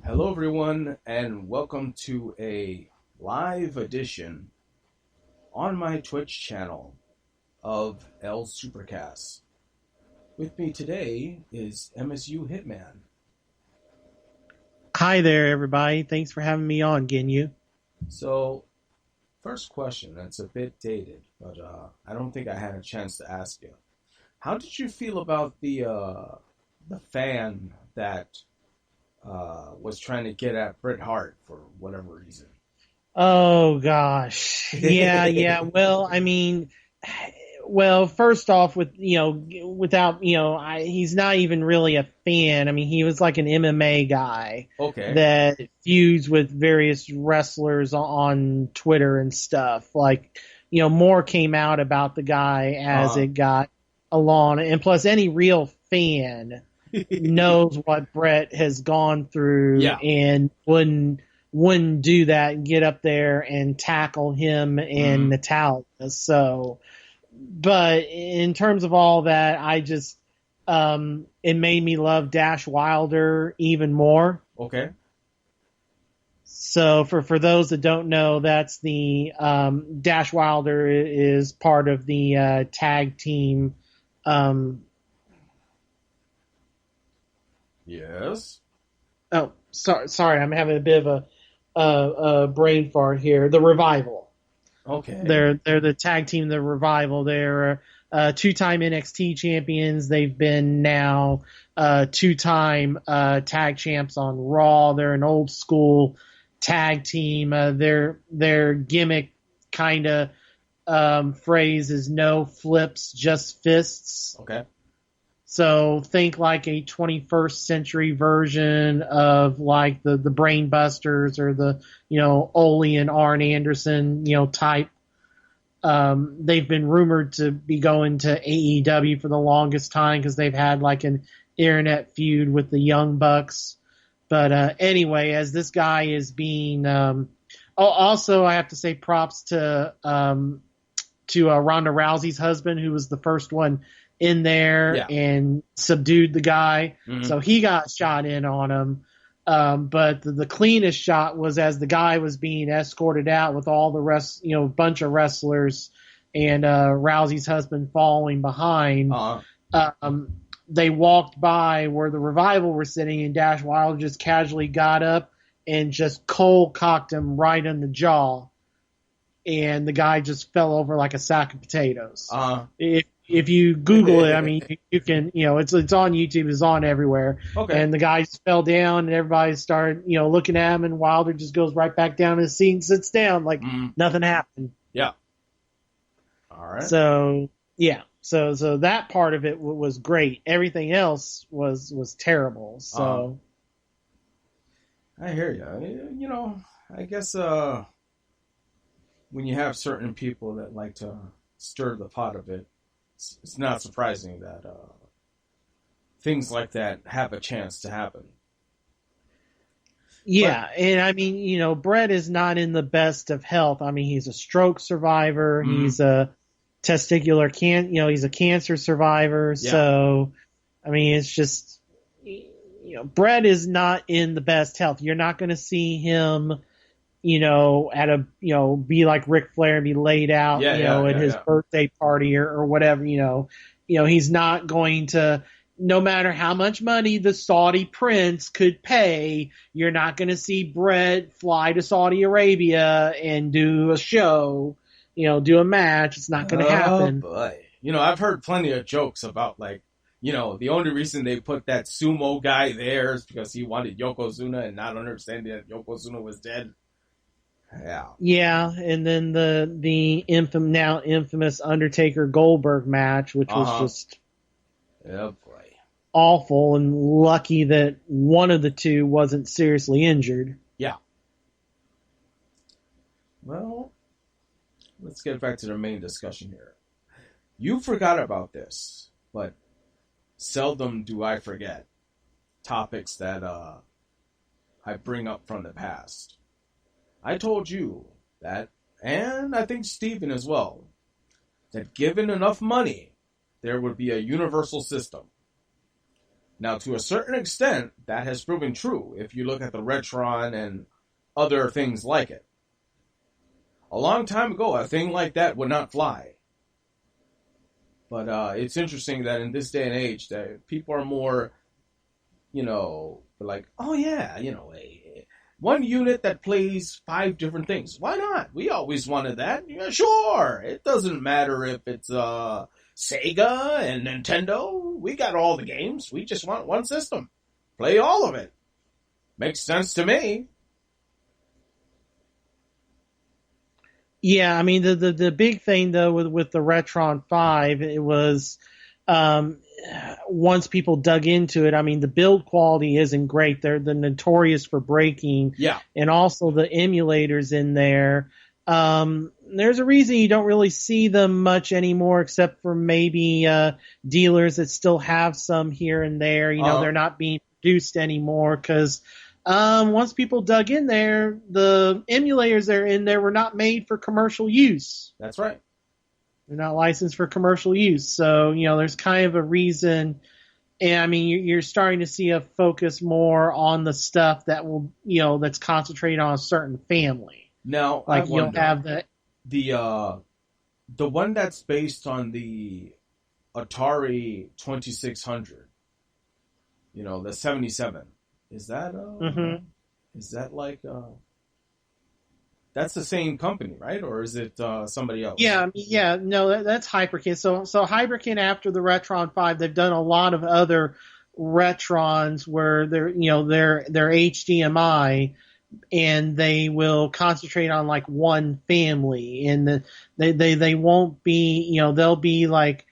Hello, everyone, and welcome to a live edition on my Twitch channel of L Supercast. With me today is MSU Hitman. Hi there, everybody. Thanks for having me on, Ginyu. So, first question, that's a bit dated, but I don't think I had a chance to ask you. How did you feel about the fan that was trying to get at Bret Hart for whatever reason? Oh gosh. Yeah. Well, first off, he's not even really a fan. I mean, he was like an MMA guy Okay. that feuds with various wrestlers on Twitter and stuff. Like, more came out about the guy as it got along, and plus, any real fan knows what Brett has gone through Yeah. and wouldn't do that and get up there and tackle him and Natalia. So, but in terms of all that, I just it made me love Dash Wilder even more. Okay. So for those that don't know, that's the Dash Wilder is part of the tag team. Yes. Oh, sorry, I'm having a bit of a brain fart here. The Revival. Okay. They're the tag team, the Revival. They're two-time NXT champions. They've been now two-time tag champs on Raw. They're an old school tag team. Their gimmick kind of phrase is no flips, just fists. Okay. So think like a 21st century version of like the Brain Busters or the, Ole and Arn Anderson, type. They've been rumored to be going to AEW for the longest time because they've had like an internet feud with the Young Bucks. But anyway, as this guy is being, also I have to say props to Ronda Rousey's husband, who was the first one in there and subdued the guy. Mm-hmm. So he got shot in on him. But the cleanest shot was as the guy was being escorted out with all the bunch of wrestlers and Rousey's husband following behind. They walked by where the Revival were sitting, and Dash Wilder just casually got up and just cold cocked him right in the jaw. And the guy just fell over like a sack of potatoes. If you Google it, I mean, you can, it's on YouTube, it's on everywhere. Okay. And the guy just fell down, and everybody started, looking at him, and Wilder just goes right back down in his seat and sits down like nothing happened. Yeah. All right. So yeah, so that part of it was great. Everything else was terrible. So I hear you. I guess when you have certain people that like to stir the pot a bit, it's not surprising that things like that have a chance to happen. Yeah, and I mean, Brett is not in the best of health. I mean, he's a stroke survivor. He's a testicular he's a cancer survivor. Yeah. So, I mean, it's just, Brett is not in the best health. You're not going to see him, at a, be like Ric Flair and be laid out, at his birthday party or whatever, he's not going to, no matter how much money the Saudi prince could pay, you're not going to see Brett fly to Saudi Arabia and do a show, do a match. It's not going to happen. Oh, boy. I've heard plenty of jokes about like, the only reason they put that sumo guy there is because he wanted Yokozuna and not understanding that Yokozuna was dead. Yeah. Yeah, and then the now infamous Undertaker Goldberg match, which was just awful, and lucky that one of the two wasn't seriously injured. Yeah. Well, let's get back to the main discussion here. You forgot about this, but seldom do I forget topics that I bring up from the past. I told you that, and I think Steven as well, that given enough money, there would be a universal system. Now, to a certain extent, that has proven true if you look at the Retron and other things like it. A long time ago, a thing like that would not fly. But it's interesting that in this day and age, that people are more, like, oh yeah, one unit that plays 5 different things. Why not? We always wanted that. Yeah, sure. It doesn't matter if it's Sega and Nintendo. We got all the games. We just want one system. Play all of it. Makes sense to me. Yeah, I mean the big thing though with the Retron 5, it was once people dug into it, I mean the build quality isn't great. They're notorious for breaking. Yeah. And also the emulators in there. There's a reason you don't really see them much anymore, except for maybe dealers that still have some here and there. They're not being produced anymore because once people dug in there, the emulators that are in there were not made for commercial use. That's right. They're not licensed for commercial use. So, there's kind of a reason. And I mean, you're starting to see a focus more on the stuff that will, that's concentrated on a certain family. Now, like you'll have the one that's based on the Atari 2600, the 77. Is that is that like that's the same company, right? Or is it somebody else? Yeah, no, that's Hyperkin. So Hyperkin, after the Retron 5, they've done a lot of other Retrons where they're HDMI, and they will concentrate on like one family, and they won't be, they'll be like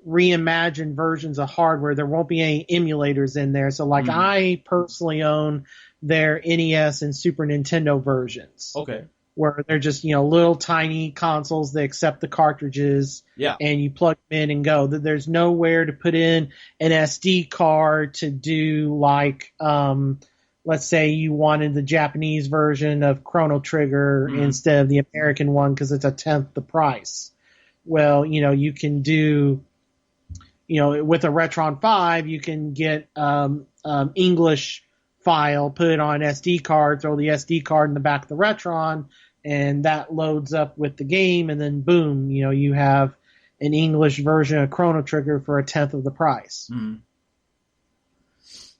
reimagined versions of hardware. There won't be any emulators in there. So like I personally own their NES and Super Nintendo versions. Okay. Where they're just, little tiny consoles that accept the cartridges. Yeah. And you plug them in and go. There's nowhere to put in an SD card to do like, let's say you wanted the Japanese version of Chrono Trigger instead of the American one because it's 1/10 the price. Well, you can do, with a Retron 5, you can get English file, put it on an SD card, throw the SD card in the back of the Retron, and that loads up with the game, and then boom, you have an English version of Chrono Trigger for 1/10 of the price. Mm-hmm.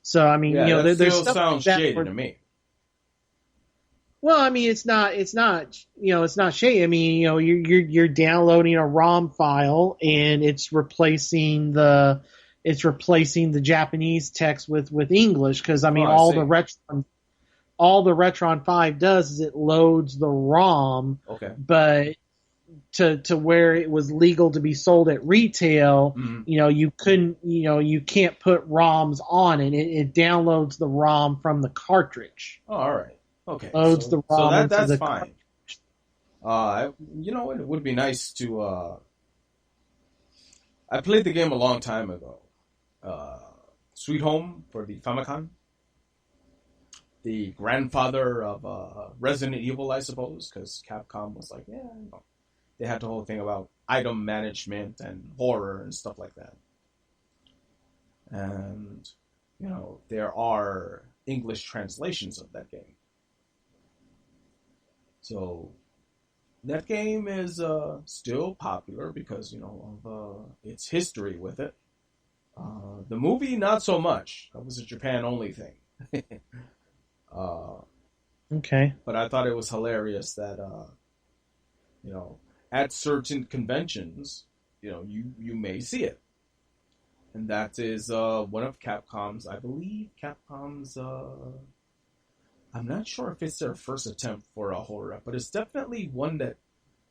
So I mean, that there's still stuff sounds like that shady to me. Well, I mean, it's not shady. I mean, you're downloading a ROM file and it's replacing the Japanese text with English, because I mean, all the Retron 5 does is it loads the ROM. Okay. But to where it was legal to be sold at retail, you can't put ROMs on it. It downloads the ROM from the cartridge. Oh, all right. Okay. Loads the ROM so into that's the fine. It would be nice to. I played the game a long time ago. Sweet Home for the Famicom. The grandfather of Resident Evil, I suppose, because Capcom was like, they had the whole thing about item management and horror and stuff like that. And, there are English translations of that game. So, that game is still popular because, of its history with it. The movie, not so much. That was a Japan-only thing. Okay. But I thought it was hilarious that, at certain conventions, you may see it. And that is one of Capcom's, I believe Capcom's, I'm not sure if it's their first attempt for a horror, but it's definitely one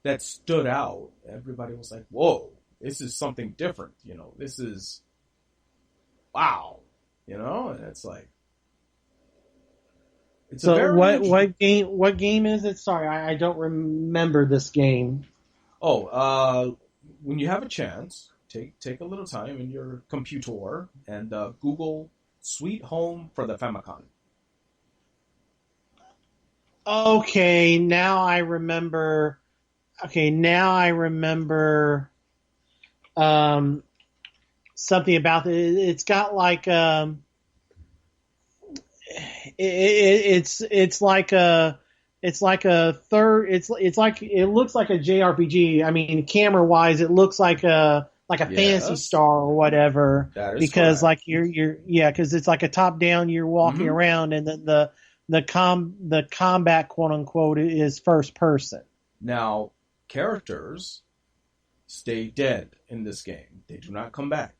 that stood out. Everybody was like, whoa, this is something different, this is, wow, and it's like, it's so what game is it? Sorry, I don't remember this game. When you have a chance, take a little time in your computer and Google Sweet Home for the Famicom. Okay, now I remember. Something about it. It's got like it's like a third. It's like it looks like a JRPG. I mean, camera wise, it looks like a Fantasy Yes, Star or whatever. that is Because correct. like because it's like a top down. You're walking Mhm. around, and then the combat, quote unquote, is first person. Now, characters stay dead in this game. They do not come back.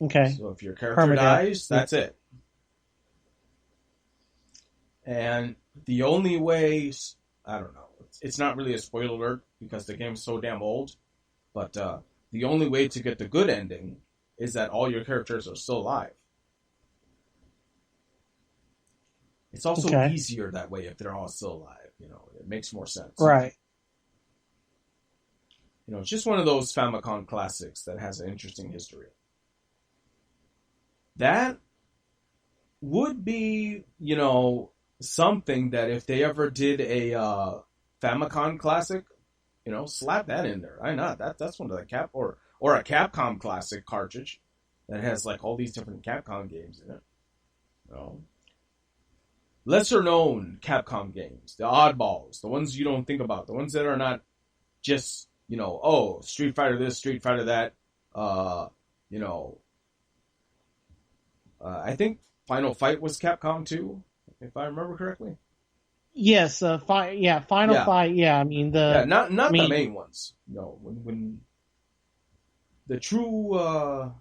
Okay, So if your character permadeath. dies, that's it. And the only way, I don't know, it's not really a spoiler alert because the game's so damn old, but the only way to get the good ending is that all your characters are still alive. It's also Okay, easier that way if they're all still alive. It makes more sense. right. It's just one of those Famicom classics that has an interesting history. That would be, something that if they ever did a Famicom classic, slap that in there. Why not? That's one of the or a Capcom classic cartridge that has like all these different Capcom games in it. Lesser known Capcom games, the oddballs, the ones you don't think about, the ones that are not just, Street Fighter this, Street Fighter that. I think Final Fight was Capcom too, if I remember correctly. Yes, Final Yeah, Fight. Yeah, I mean yeah, I not the mean, main ones. No, when the true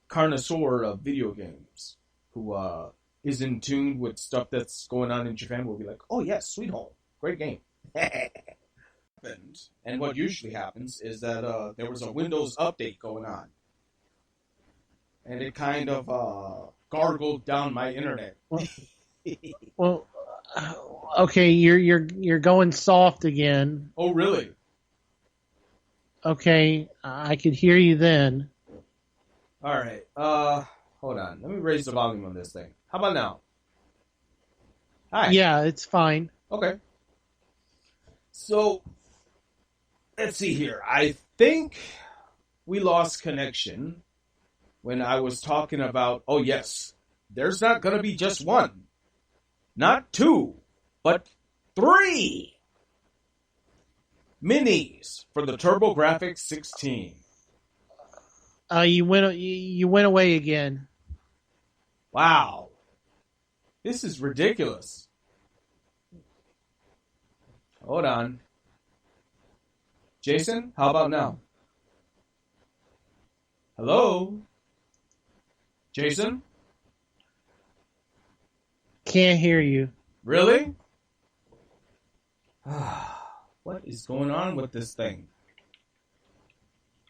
connoisseur of video games who is in tune with stuff that's going on in Japan will be like, oh yes, Sweet Home, great game. And what usually happens is that there was a Windows update going on, and it kind of gargled down my internet. well, okay, you're going soft again. Oh really? Okay, I could hear you then. All right. Hold on. Let me raise the volume on this thing. How about now? Hi. Yeah, it's fine. Okay. So let's see here. I think we lost connection when I was talking about. Oh yes, there's not gonna be just one, not two, but three minis for the TurboGrafx 16. You went away again. Wow. This is ridiculous. Hold on. Jason, how about now? Hello? Jason? Can't hear you. Really? What is going on with this thing?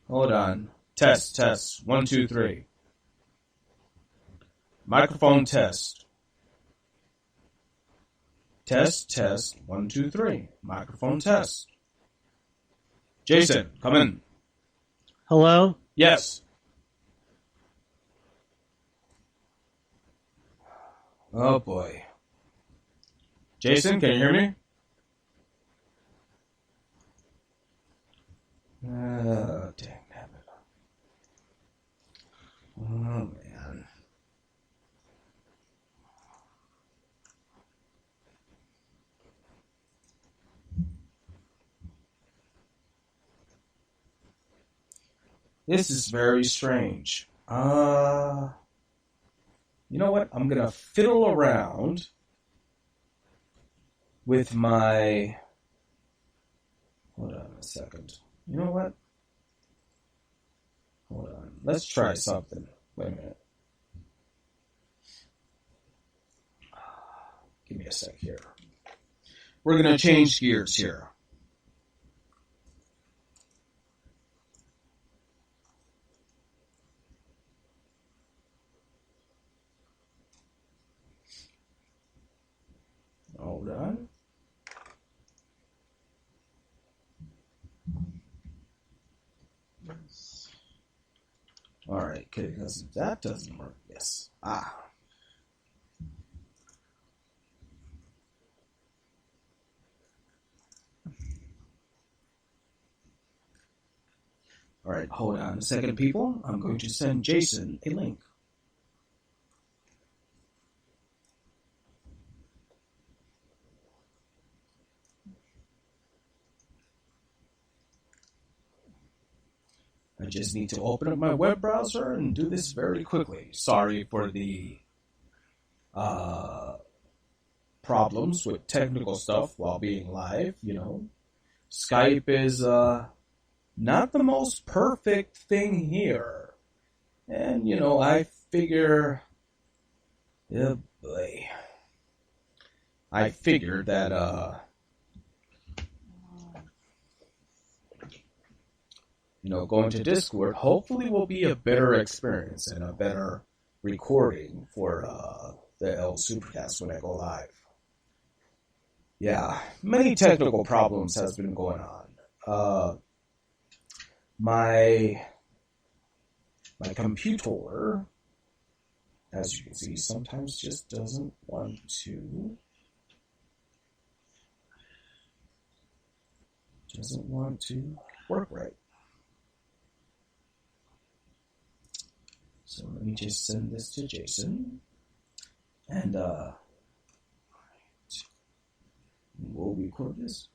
Hold on. Test, test. 1, 2, 3. Microphone test. Test, test. 1, 2, 3. Microphone test. Jason, come in. Hello? Yes. Oh boy. Jason, can you hear me? Oh, dang it. Oh, man. This is very strange. You know what? I'm going to fiddle around with my... Hold on a second. You know what? Hold on. Let's try something. Wait a minute. Give me a sec here. We're going to change gears here. Hold on. All right, okay, because that doesn't work. Yes. Ah. All right, hold on a second, people. I'm going to send Jason a link. I just need to open up my web browser and do this very quickly. Sorry for the problems with technical stuff while being live, Skype is not the most perfect thing here. And, I figure... Oh, boy. I figured that, going to Discord hopefully will be a better experience and a better recording for the L Supercast when I go live. Yeah, many technical problems has been going on. My computer, as you can see, sometimes just doesn't want to work right. So let me just send this to Jason, and we'll record this.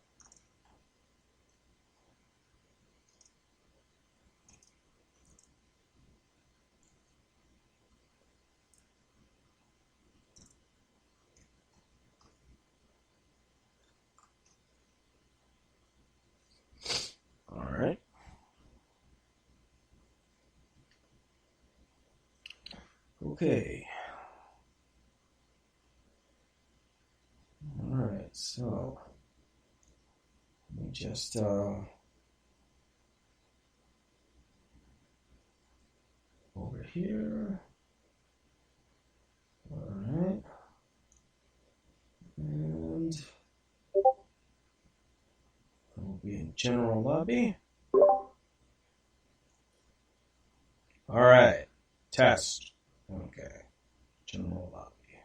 All right. Okay. All right. So let me just over here. All right. And we'll be in general lobby. All right. Test. Okay. General lobby.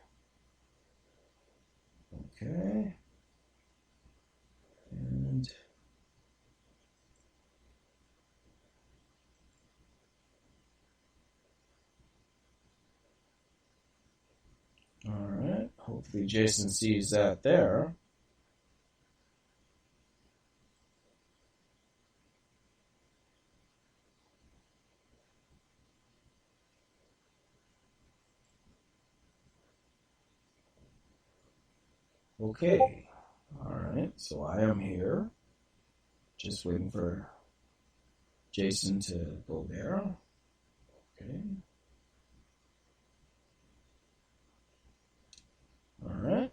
Okay. And all right. Hopefully Jason sees that there. Okay. All right. So I am here. Just waiting for Jason to go there. Okay. All right.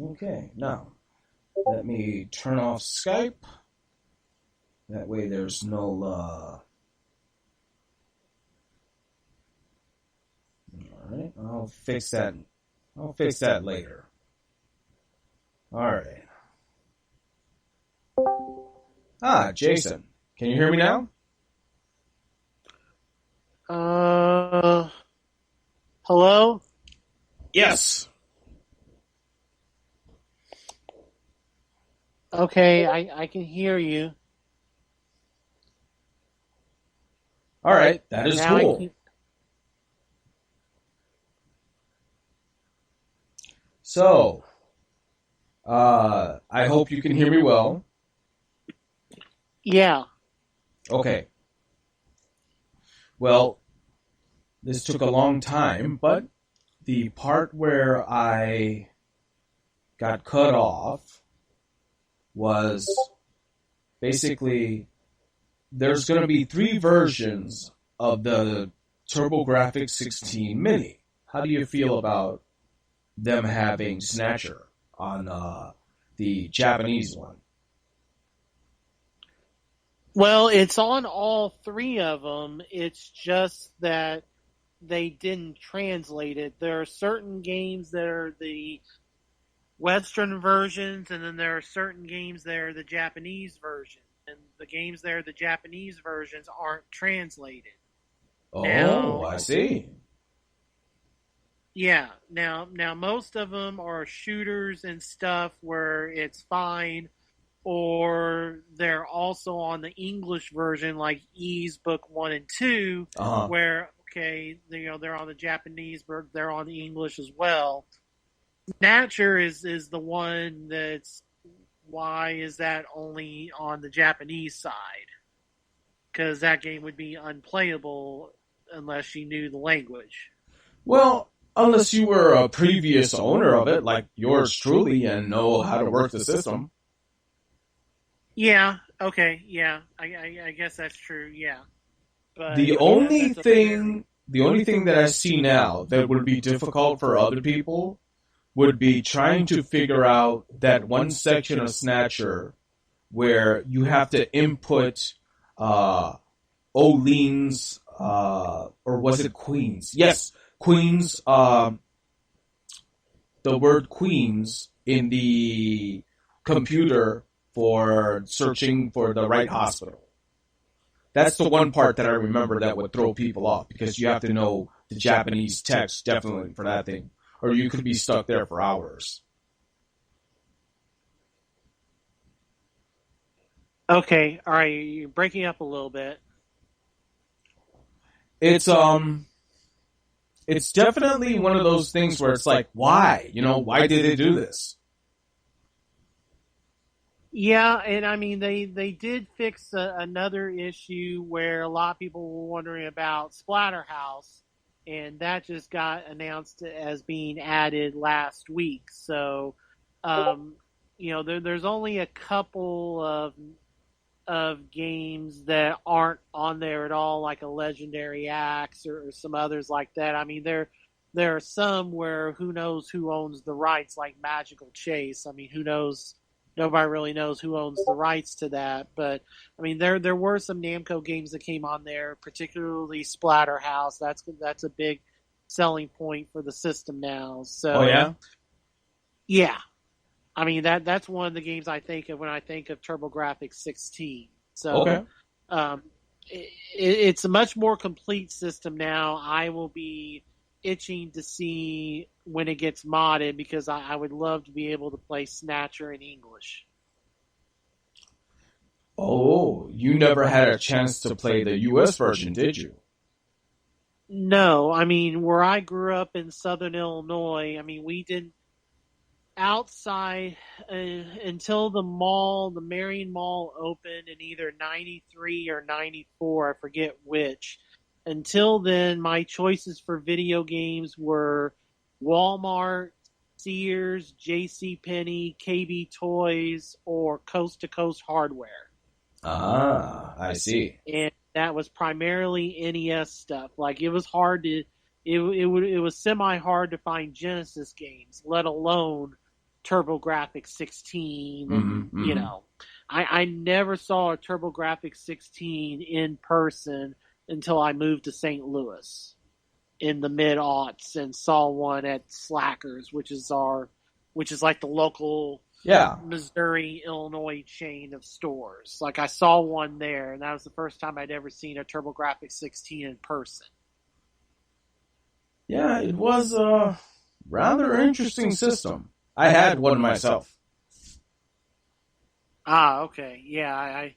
Okay, now let me turn off Skype. That way there's no Alright, I'll fix that later. Alright. Jason, can you hear me now? Hello? Yes. Okay, I can hear you. All right, that is Now cool. So, I hope you can hear me well. Yeah. Okay. Well, this took a long time, but the part where I got cut off was basically there's going to be 3 versions of the TurboGrafx 16 Mini. How do you feel about them having Snatcher on the Japanese one? Well, it's on all 3 of them. It's just that they didn't translate it. There are certain games that are the Western versions, and then there are certain games that are the Japanese version. And the games that are the Japanese versions aren't translated. Oh, now, I see. Yeah. Now most of them are shooters and stuff where it's fine. or they're also on the English version, like E's Book 1 and 2, where, okay, they're on the Japanese, but they're on the English as well. Snatcher is the one that's, why is that only on the Japanese side? Because that game would be unplayable unless you knew the language. Well, unless you were a previous owner of it, like yours truly, and know how to work the system. Yeah, okay, yeah. I guess that's true, yeah. But the only thing that I see now that would be difficult for other people would be trying to figure out that one section of Snatcher where you have to input Olene's, or was it Queens? Yes, Queens, the word Queens in the computer for searching for the right hospital. That's the one part that I remember that would throw people off, because you have to know the Japanese text definitely for that thing, or you could be stuck there for hours. Okay, all right, you're breaking up a little bit. It's definitely one of those things where it's like, why? Why did they do this? Yeah, and I mean, they did fix another issue where a lot of people were wondering about Splatterhouse, and that just got announced as being added last week. So, there's only a couple of games that aren't on there at all, like a Legendary Axe or some others like that. I mean, there are some where who knows who owns the rights, like Magical Chase. I mean, who knows? Nobody really knows who owns the rights to that. But, I mean, there were some Namco games that came on there, particularly Splatterhouse. That's a big selling point for the system now. So, oh, yeah? Yeah. I mean, that's one of the games I think of when I think of TurboGrafx 16. So, okay. It's a much more complete system now. I will be itching to see when it gets modded, because I would love to be able to play Snatcher in English. Oh, you never had a chance to play the US version, did you? No, I mean, where I grew up in Southern Illinois, I mean, we didn't, outside until the Marion Mall opened in either 93 or 94, I forget which. Until then, my choices for video games were Walmart, Sears, JCPenney, KB Toys, or Coast to Coast Hardware. Ah, I see. And that was primarily NES stuff. Like, it was hard to, it was semi-hard to find Genesis games, let alone TurboGrafx 16. And, I never saw a TurboGrafx 16 in person until I moved to St. Louis in the mid-aughts and saw one at Slackers, which is like the local Missouri, Illinois chain of stores. Like, I saw one there, and that was the first time I'd ever seen a TurboGrafx 16 in person. Yeah, it was a rather interesting system. I had one myself. Ah, okay. Yeah, I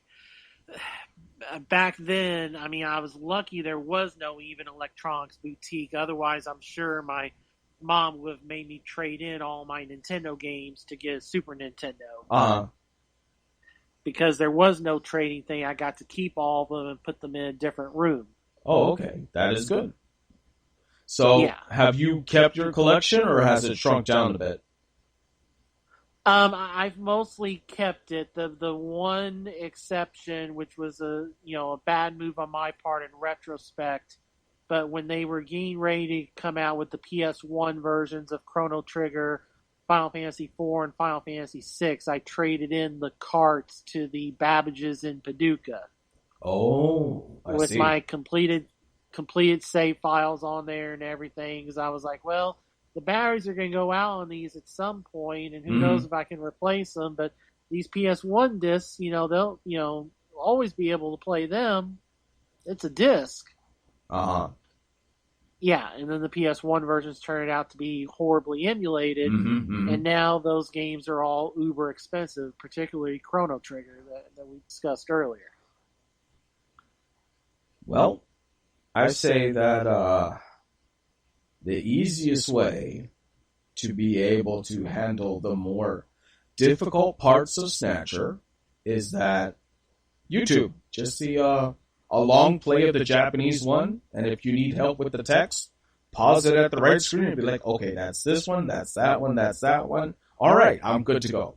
back then, I mean, I was lucky there was no even electronics boutique. Otherwise, I'm sure my mom would have made me trade in all my Nintendo games to get a Super Nintendo. Because there was no trading thing, I got to keep all of them and put them in a different room. Oh, okay. That is good. So, have you kept your collection, or has it shrunk down a bit? I've mostly kept it. The one exception, which was a bad move on my part in retrospect, but when they were getting ready to come out with the PS1 versions of Chrono Trigger, Final Fantasy IV, and Final Fantasy VI, I traded in the carts to the Babbages in Paducah. Oh, I see. With my completed save files on there and everything, because I was like, well, the batteries are going to go out on these at some point, and who knows if I can replace them. But these PS1 discs, they'll, always be able to play them. It's a disc. Uh-huh. Yeah, and then the PS1 versions turned out to be horribly emulated, and now those games are all uber expensive, particularly Chrono Trigger that we discussed earlier. Well, I say that the easiest way to be able to handle the more difficult parts of Snatcher is that YouTube. Just see a long play of the Japanese one, and if you need help with the text, pause it at the right screen and be like, okay, that's this one, that's that one, that's that one. All right, I'm good to go.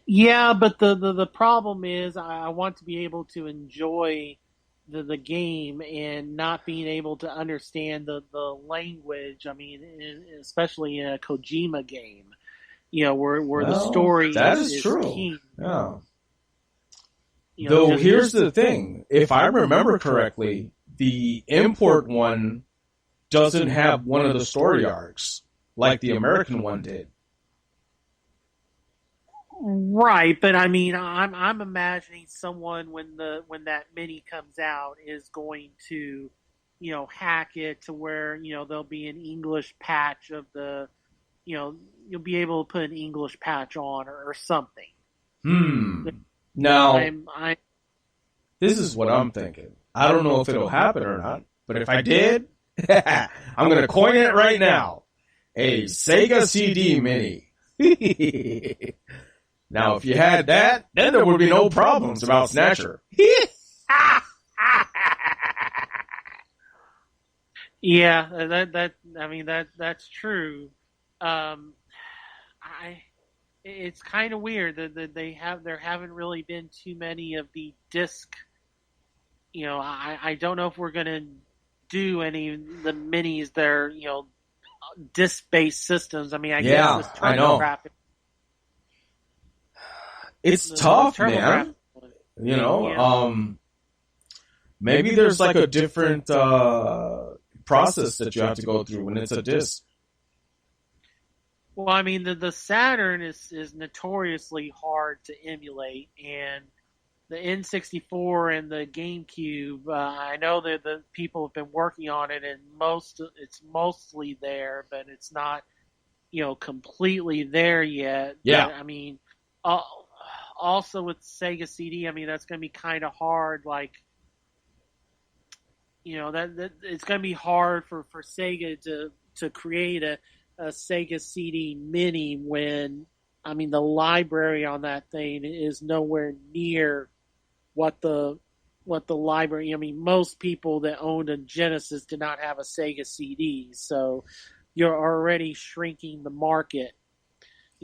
Yeah, but the problem is I want to be able to enjoy the game and not being able to understand the language. I mean, especially in a Kojima game, where the story that is true. key. Yeah. Though here's the thing, if I remember correctly, the import one doesn't have one of the story arcs like the American one did. Right, but I mean, I'm imagining someone when that mini comes out is going to, hack it to where there'll be an English patch of the, you'll be able to put an English patch on or something. Now, this is what I'm thinking. I don't know if it'll happen or not, but if I did, I'm going to coin it right now. A Sega CD Mini. Now, if you had that, then there would be no problems about Snatcher. Yeah, that's true. It's kind of weird that there haven't really been too many of the disc. I don't know if we're gonna do any of the minis that are disc-based systems. I mean, I guess this TurboGrafx. It's tough, man. Maybe there's like a different process that you have to go through when it's a disc. Well, I mean, the Saturn is notoriously hard to emulate, and the N64 and the GameCube, I know that the people have been working on it, and it's mostly there, but it's not, completely there yet. Yeah. But, I mean, also with Sega CD, I mean, that's going to be kind of hard. Like, that it's going to be hard for Sega to create a Sega CD Mini when, I mean, the library on that thing is nowhere near what the library. I mean, most people that owned a Genesis did not have a Sega CD, so you're already shrinking the market.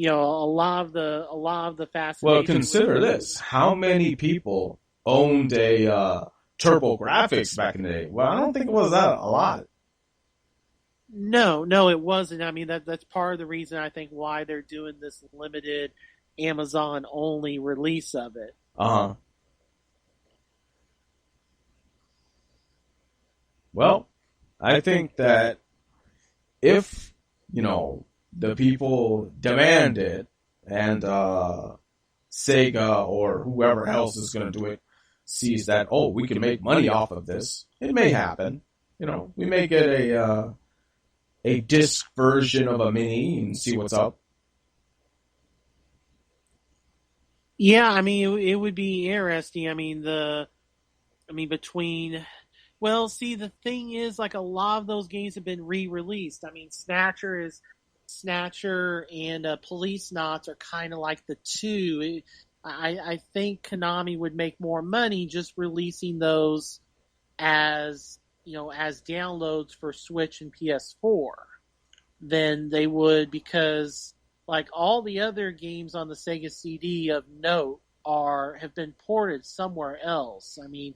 A lot of the fascination. Well, consider this: how many people owned a TurboGrafx back in the day? Well, I don't think it was that a lot. No, it wasn't. I mean, that's part of the reason I think why they're doing this limited Amazon only release of it. Well, I think that if the people demand it, and Sega or whoever else is going to do it sees that, oh, we can make money off of this, it may happen. We may get a disc version of a mini and see what's up. Yeah, I mean, it would be interesting. I mean, well, see, the thing is, like, a lot of those games have been re-released. I mean, Snatcher and Police Knots are kind of like the two. I think Konami would make more money just releasing those as downloads for Switch and PS4 than they would, because like all the other games on the Sega CD of note have been ported somewhere else. I mean,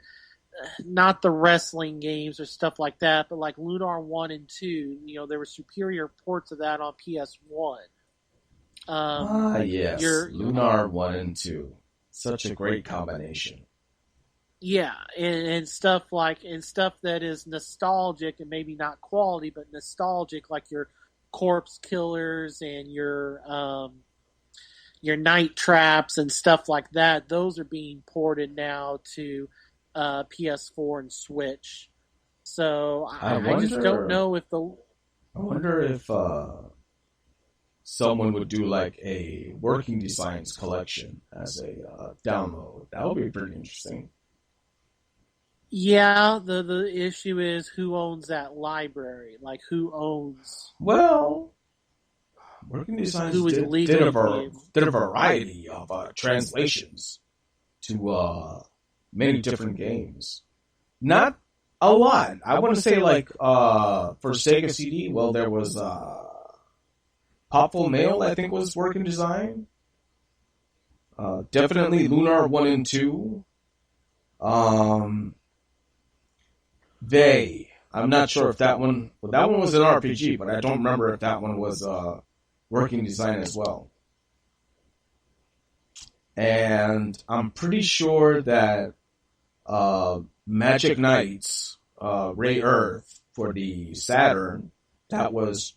not the wrestling games or stuff like that, but like Lunar 1 and 2, there were superior ports of that on PS1. Yes, Lunar 1 and 2. Such a great combination. Yeah, and stuff that is nostalgic and maybe not quality, but nostalgic, like your Corpse Killers and your Night Traps and stuff like that. Those are being ported now to PS4 and Switch. So I I just don't wonder. know if the I wonder if someone would do like a working designs collection as a download. That would be pretty interesting. yeah, the issue is who owns that library? Like who owns Well, working designs who would legally be able? did a variety of translations to many different games. Not a lot. I want to say like for Sega CD, well, there was Popful Mail, I think, was working design. Definitely Lunar 1 and 2. Um, I'm not sure if that one. Well, that one was an RPG, but I don't remember if that one was working design as well. And I'm pretty sure that Magic Knights, Ray Earth for the Saturn, that was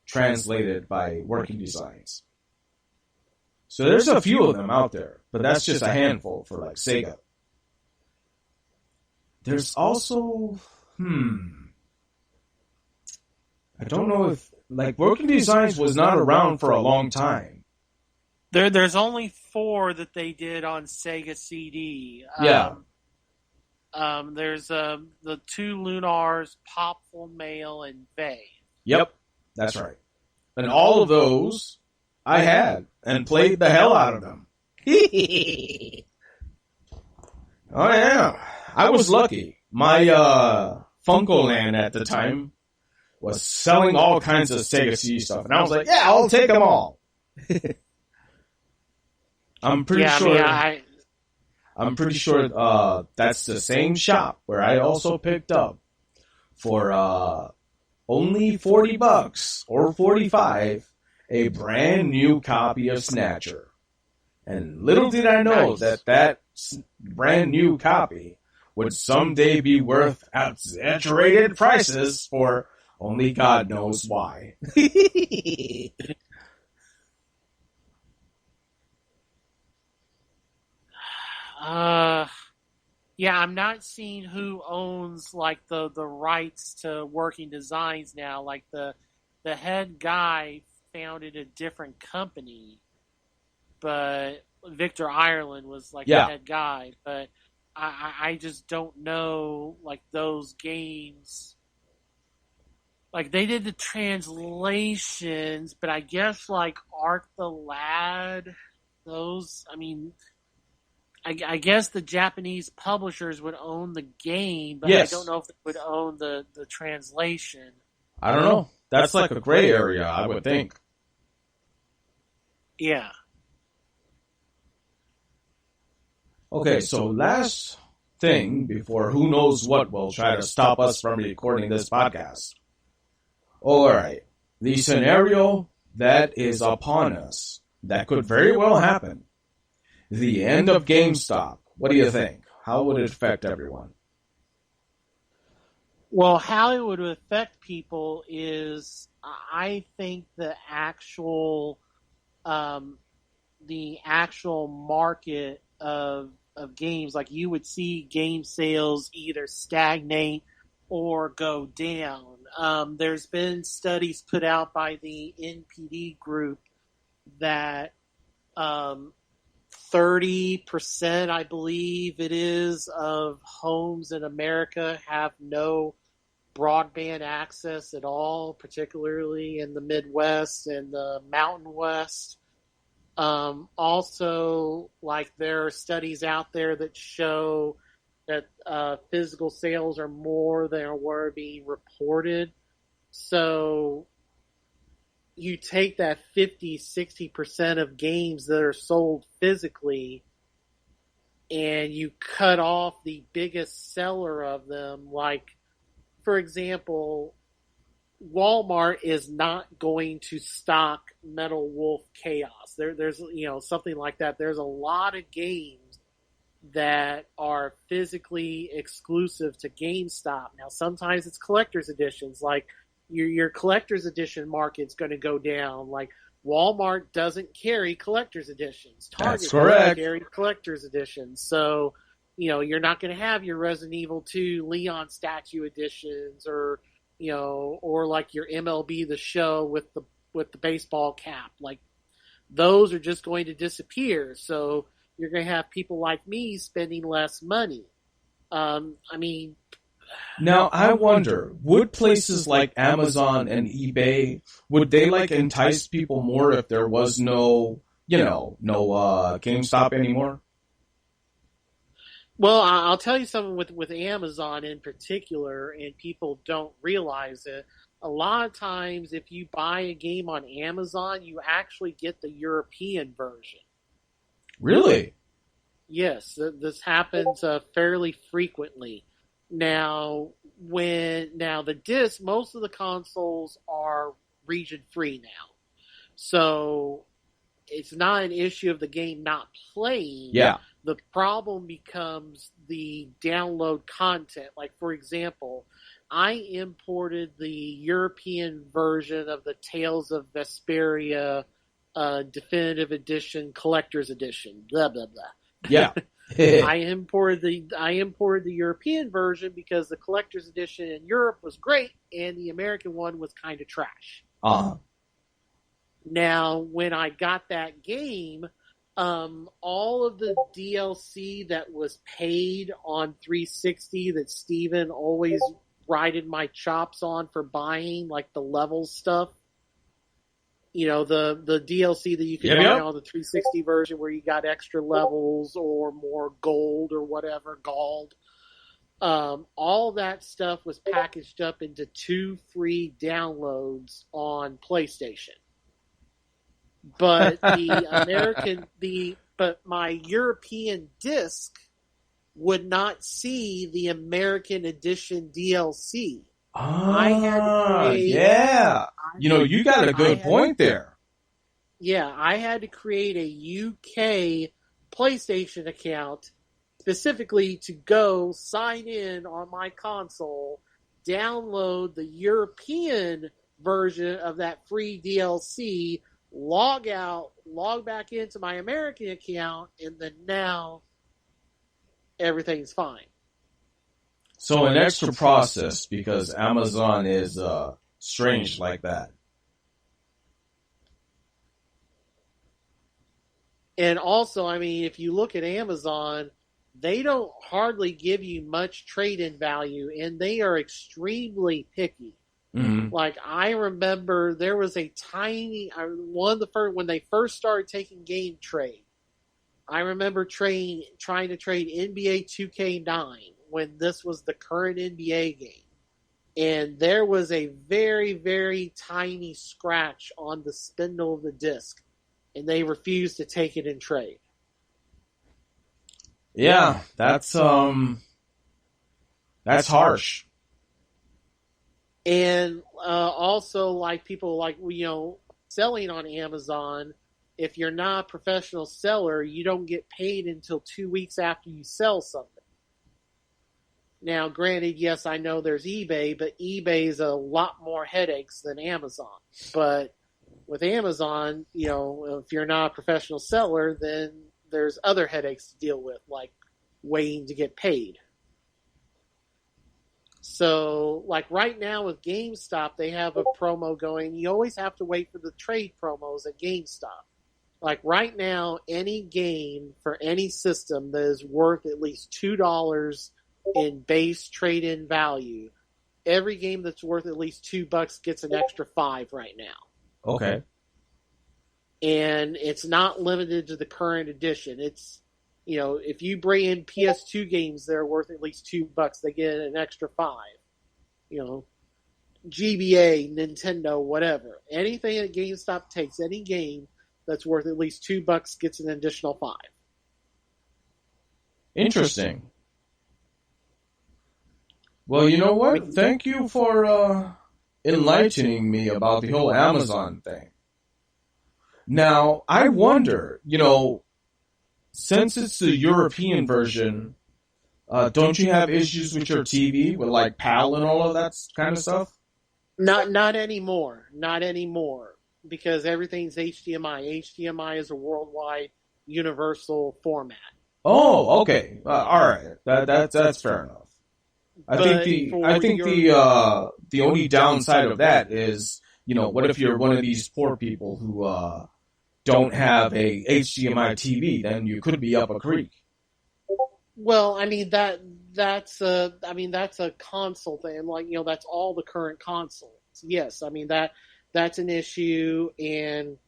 translated by working designs. So there's a few of them out there, but that's just a handful for like Sega. There's also, I don't know if, like, working designs was not around for a long time. There's only 4 that they did on Sega CD. Yeah. There's the 2 Lunars, Popful Mail, and Vey. Yep, that's right. And all of those I had and played the hell out of them. Oh yeah, I was lucky. My Funkoland at the time was selling all kinds of Sega CD stuff, and I was like, "Yeah, I'll take them all." I'm pretty sure. I'm pretty sure that's the same shop where I also picked up for only $40 or $45 a brand new copy of Snatcher. And little did I know that brand new copy would someday be worth exaggerated prices for only God knows why. Yeah, I'm not seeing who owns like the rights to working designs now. Like the head guy founded a different company, but Victor Ireland was like the head guy. But I just don't know like those games. Like they did the translations, but I guess like Arc the Lad, those. I mean. I guess the Japanese publishers would own the game, but yes. I don't know if they would own the translation. I don't know. That's like a gray area, I would think. Yeah. Okay, so last thing before who knows what will try to stop us from recording this podcast. All right. The scenario that is upon us that could very well happen. The end of GameStop. What do you think? How would it affect everyone? Well, how it would affect people is, I think the actual market of games, like you would see game sales either stagnate or go down. There's been studies put out by the NPD group that 30%, I believe it is, of homes in America have no broadband access at all, particularly in the Midwest and the Mountain West. Also, like there are studies out there that show that physical sales are more than were being reported. So you take that 50-60% of games that are sold physically and you cut off the biggest seller of them. Like, for example, Walmart is not going to stock Metal Wolf Chaos. There's something like that. There's a lot of games that are physically exclusive to GameStop. Now, sometimes it's collector's editions, like your collector's edition market's going to go down. Like Walmart doesn't carry collector's editions. Target doesn't carry collector's editions. So, you're not going to have your Resident Evil 2 Leon statue editions, or or like your MLB The Show with the baseball cap. Like, those are just going to disappear. So you're going to have people like me spending less money. I mean, now I wonder, would places like Amazon and eBay, would they like entice people more if there was no GameStop anymore? well, I'll tell you something with Amazon in particular, and people don't realize it. A lot of times, if you buy a game on Amazon, you actually get the European version. Really? Yes, this happens fairly frequently. Now, the disc, most of the consoles are region free now, so it's not an issue of the game not playing. Yeah. The problem becomes the download content. Like, for example, I imported the European version of the Tales of Vesperia Definitive Edition, Collector's Edition, blah blah blah. Yeah. I imported the European version because the collector's edition in Europe was great and the American one was kind of trash. Now, when I got that game, all of the DLC that was paid on 360 that Steven always rided my chops on for buying, like the levels stuff, the DLC that you could buy on the 360 version where you got extra levels or more gold or whatever, gold. All that stuff was packaged up into 2 free downloads on PlayStation. But but my European disc would not see the American edition DLC. I had to create, you got a good point there. Yeah, I had to create a UK PlayStation account specifically to go sign in on my console, download the European version of that free DLC, log out, log back into my American account, and then now everything's fine. So an extra process, because Amazon is strange like that. And also, I mean, if you look at Amazon, they don't hardly give you much trade-in value, and they are extremely picky. Mm-hmm. Like, I remember there was a tiny when they first started taking game trade. I remember trying to trade NBA 2K9 when this was the current NBA game. And there was a very, very tiny scratch on the spindle of the disc. And they refused to take it in trade. Yeah, that's harsh. And also, like, people like, selling on Amazon, if you're not a professional seller, you don't get paid until 2 weeks after you sell something. Now, granted, yes, I know there's eBay, but eBay is a lot more headaches than Amazon. But with Amazon, if you're not a professional seller, then there's other headaches to deal with, like waiting to get paid. So, like right now with GameStop, they have a promo going. You always have to wait for the trade promos at GameStop. Like right now, any game for any system that is worth at least $2 in base trade-in value, every game that's worth at least $2 gets an extra $5 right now. Okay. And it's not limited to the current edition. It's, if you bring in PS2 games that are worth at least $2, they get an extra $5. GBA, Nintendo, whatever. Anything that GameStop takes, any game that's worth at least $2 gets an additional $5. Interesting. Well, you know what? Thank you for enlightening me about the whole Amazon thing. Now, I wonder, since it's the European version, don't you have issues with your TV with like PAL and all of that kind of stuff? Not anymore. Not anymore. Because everything's HDMI. HDMI is a worldwide universal format. Oh, okay. All right. That's fair enough. But I think the only downside of that is, what if you're one of these poor people who don't have a HDMI TV? Then you could be up a creek. well, I mean that's a console thing. Like, that's all the current consoles. Yes, I mean that's an issue, and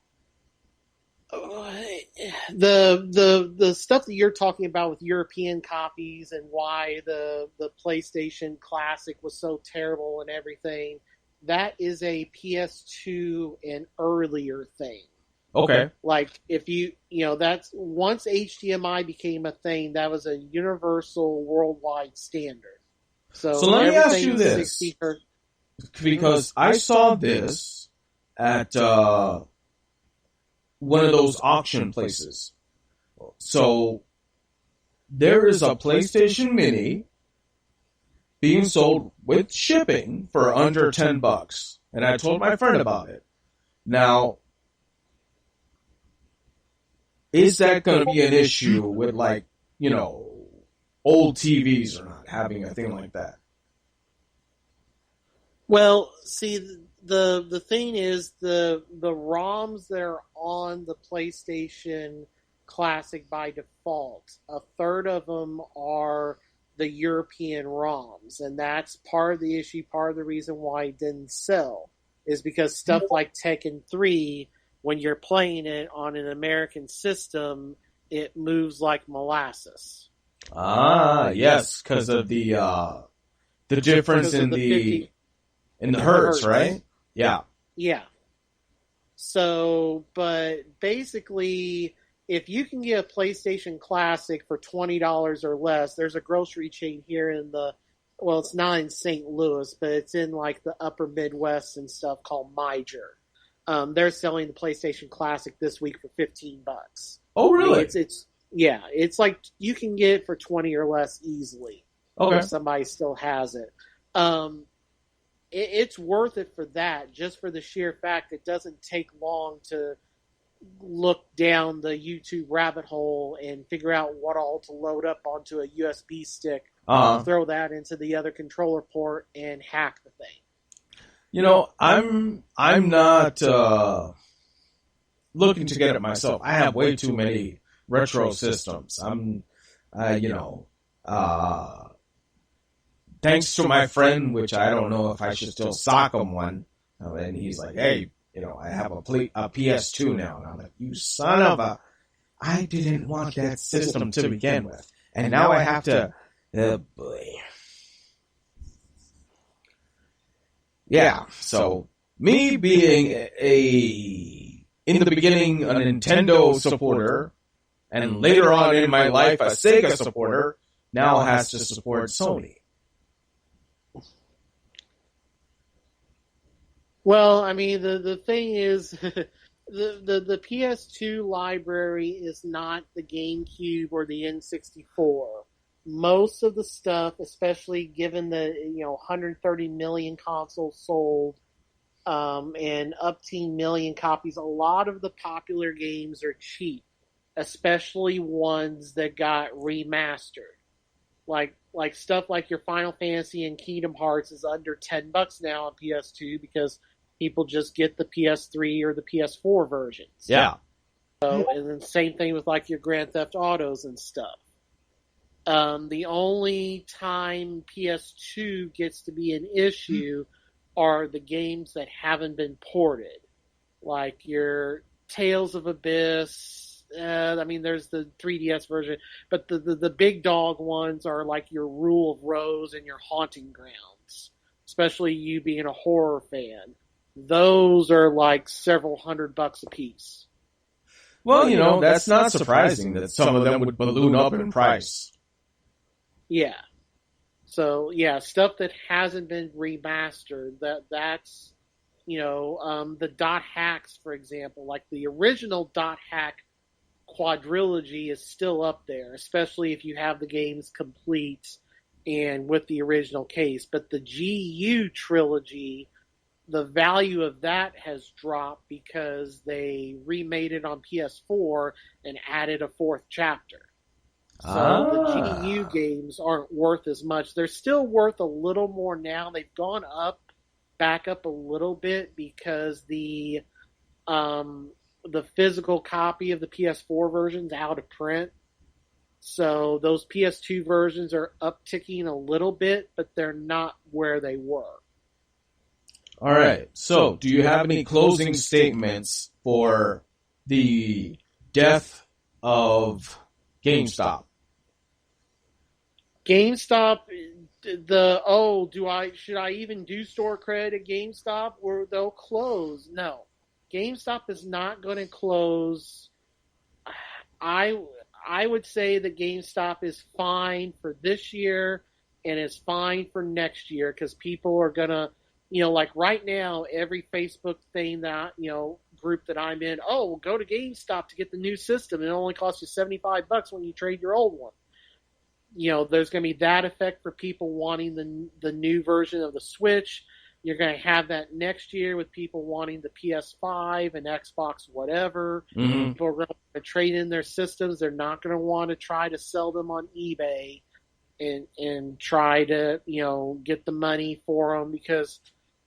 the stuff that you're talking about with European copies and why the PlayStation Classic was so terrible and everything, that is a PS2 and earlier thing. Okay. Like, if that's once HDMI became a thing, that was a universal worldwide standard. So So let me ask you everything this, 60 hertz. because I saw this at one of those auction places. So there is a PlayStation Mini being sold with shipping for under $10, and I told my friend about it. Now, is that going to be an issue with, like, old TVs or not having a thing like that? Well, see, the thing is, the ROMs that are on the PlayStation Classic by default, a third of them are the European ROMs, and that's part of the issue. Part of the reason why it didn't sell is because stuff like Tekken 3, when you're playing it on an American system, it moves like molasses. Ah, yes, because of the difference in the hertz, right? Yeah. Yeah. So, but basically, if you can get a PlayStation Classic for $20 or less, there's a grocery chain here well, it's not in St. Louis, but it's in like the upper Midwest and stuff, called Miger. They're selling the PlayStation Classic this week for $15. Oh, really? It's like you can get it for 20 or less easily. Okay. If somebody still has it. It's worth it for that, just for the sheer fact it doesn't take long to look down the YouTube rabbit hole and figure out what all to load up onto a USB stick, throw that into the other controller port, and hack the thing. I'm not looking to get it myself. I have way too many retro systems. Thanks to my friend, which I don't know if I should still sock him one, and he's like, hey, I have a PS2 now. And I'm like, you son of a... I didn't want that system to begin with. And now I have to... boy. Yeah, so me being in the beginning, a Nintendo supporter, and later on in my life, a Sega supporter, now has to support Sony. Well, I mean, the thing is, the PS2 library is not the GameCube or the N64. Most of the stuff, especially given the 130 million consoles sold, and up to million copies, a lot of the popular games are cheap, especially ones that got remastered. Like stuff like your Final Fantasy and Kingdom Hearts is under $10 now on PS2 because people just get the PS3 or the PS4 versions. Yeah. So, and then same thing with like your Grand Theft Autos and stuff. The only time PS2 gets to be an issue are the games that haven't been ported, like your Tales of Abyss. There's the 3DS version, but the big dog ones are like your Rule of Rose and your Haunting Grounds, especially you being a horror fan. Those are like several $100 a piece. Well, that's not surprising that some of them would balloon up in price. Yeah. So, yeah, stuff that hasn't been remastered, that's the dot hacks, for example, like the original dot hack quadrilogy is still up there, especially if you have the games complete and with the original case. But the GU trilogy, the value of that has dropped because they remade it on PS4 and added a fourth chapter. So the GU games aren't worth as much. They're still worth a little more now. They've gone back up a little bit because the physical copy of the PS4 version's out of print. So those PS2 versions are upticking a little bit, but they're not where they were. All right. So, do you have any closing statements for the death of GameStop? GameStop, should I even do store credit at GameStop or they'll close? No. GameStop is not going to close. I would say that GameStop is fine for this year and is fine for next year because people are going to, like right now, every Facebook thing that, group that I'm in, go to GameStop to get the new system. It only costs you $75 when you trade your old one. There's going to be that effect for people wanting the new version of the Switch. You're going to have that next year with people wanting the PS5 and Xbox, whatever. Mm-hmm. People are going to trade in their systems. They're not going to want to try to sell them on eBay and try to, get the money for them because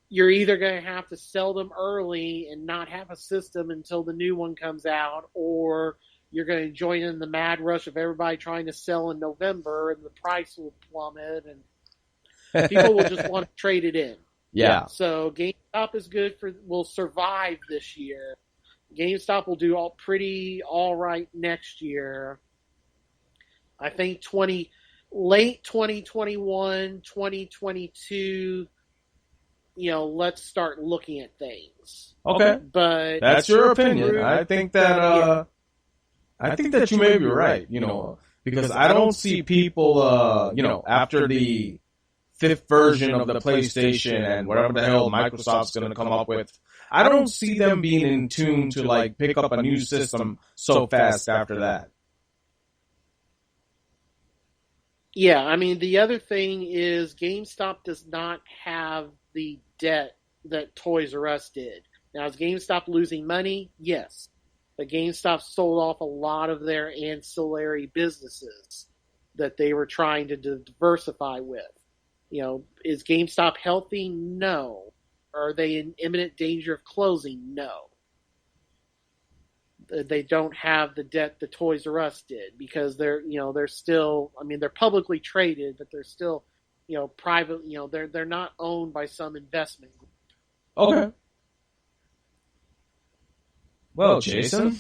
you're either going to have to sell them early and not have a system until the new one comes out, or you're going to join in the mad rush of everybody trying to sell in November and the price will plummet and people will just want to trade it in. Yeah. So GameStop is will survive this year. GameStop will do all right next year. I think late 2021, 2022, let's start looking at things. Okay. But that's your opinion. I think that you may be right, because I don't see people, after the 5th version of the PlayStation and whatever the hell Microsoft's going to come up with, I don't see them being in tune to pick up a new system so fast after that. Yeah, I mean, the other thing is GameStop does not have the debt that Toys R Us did. Now, is GameStop losing money? Yes. But GameStop sold off a lot of their ancillary businesses that they were trying to diversify with. Is GameStop healthy? No. Are they in imminent danger of closing? No. They don't have the debt the Toys R Us did because they're still, they're publicly traded, but they're still, private, they're not owned by some investment group. Okay. Well, Jason,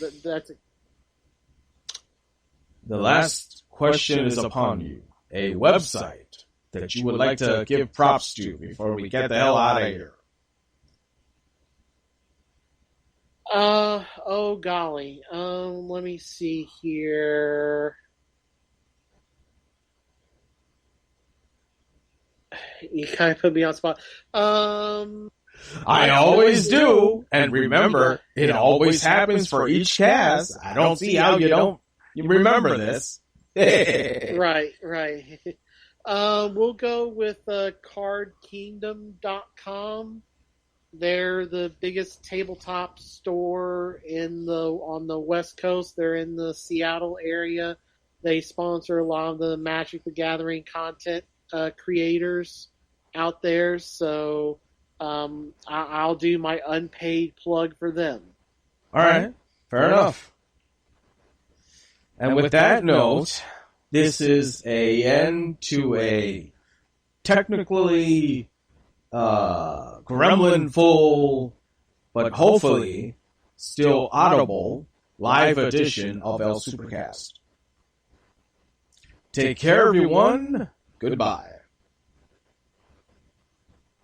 the last question is upon you. A website that you would like to give props to before we get the hell out of here. Oh golly. Let me see here. You kind of put me on the spot. I always do. And remember, it always happens for each cast. I don't see how you remember this. Right. We'll go with cardkingdom.com. They're the biggest tabletop store on the West Coast. They're in the Seattle area. They sponsor a lot of the Magic the Gathering content creators out there. So I'll do my unpaid plug for them. All right. Fair enough. And with that note, this is an end to a technically gremlin full, but hopefully still audible live edition of El Supercast. Take care, everyone. Goodbye.